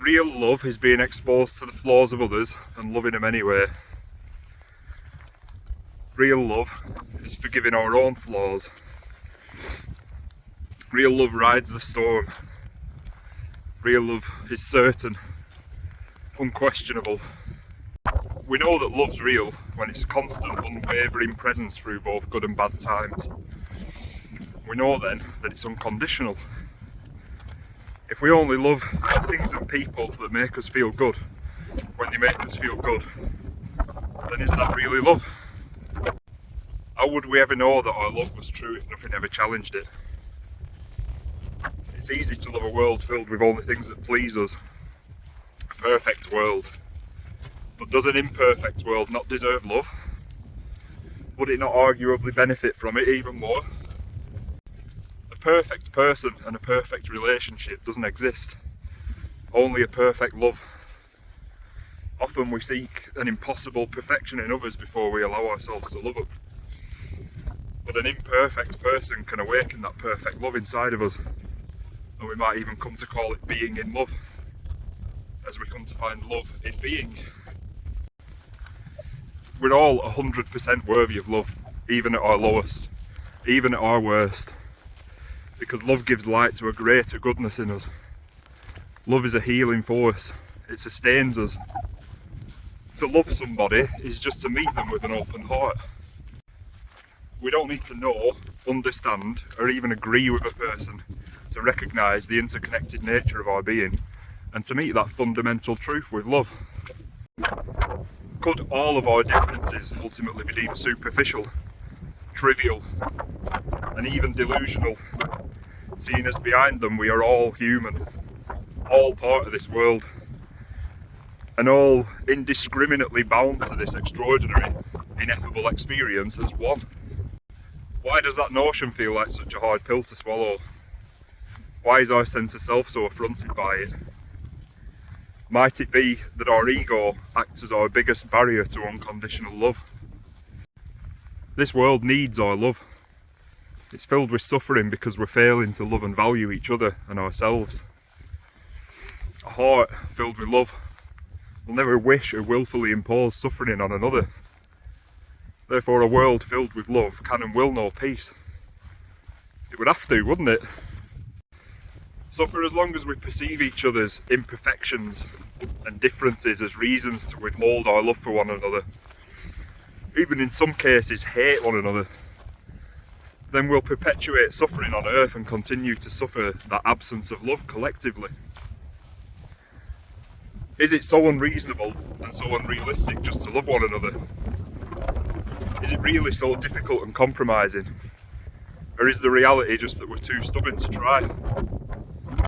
Real love is being exposed to the flaws of others and loving them anyway. Real love is forgiving our own flaws. Real love rides the storm. Real love is certain, unquestionable. We know that love's real when it's a constant, unwavering presence through both good and bad times. We know then that it's unconditional. If we only love things and people that make us feel good, when they make us feel good, then is that really love? How would we ever know that our love was true if nothing ever challenged it? It's easy to love a world filled with only things that please us. A perfect world. But does an imperfect world not deserve love? Would it not arguably benefit from it even more? A perfect person and a perfect relationship doesn't exist. Only a perfect love. Often we seek an impossible perfection in others before we allow ourselves to love them. But an imperfect person can awaken that perfect love inside of us. And we might even come to call it being in love, as we come to find love in being. We're all 100% worthy of love, even at our lowest, even at our worst. Because love gives light to a greater goodness in us. Love is a healing force. It sustains us. To love somebody is just to meet them with an open heart. We don't need to know, understand, or even agree with a person to recognise the interconnected nature of our being and to meet that fundamental truth with love. Could all of our differences ultimately be deemed superficial, trivial, and even delusional, seeing as behind them we are all human, all part of this world, and all indiscriminately bound to this extraordinary, ineffable experience as one? Why does that notion feel like such a hard pill to swallow? Why is our sense of self so affronted by it? Might it be that our ego acts as our biggest barrier to unconditional love? This world needs our love. It's filled with suffering because we're failing to love and value each other and ourselves. A heart filled with love will never wish or willfully impose suffering on another. Therefore, a world filled with love can and will know peace. It would have to, wouldn't it? So for as long as we perceive each other's imperfections and differences as reasons to withhold our love for one another, even in some cases hate one another, then we'll perpetuate suffering on earth and continue to suffer that absence of love collectively. Is it so unreasonable and so unrealistic just to love one another? Is it really so difficult and compromising? Or is the reality just that we're too stubborn to try?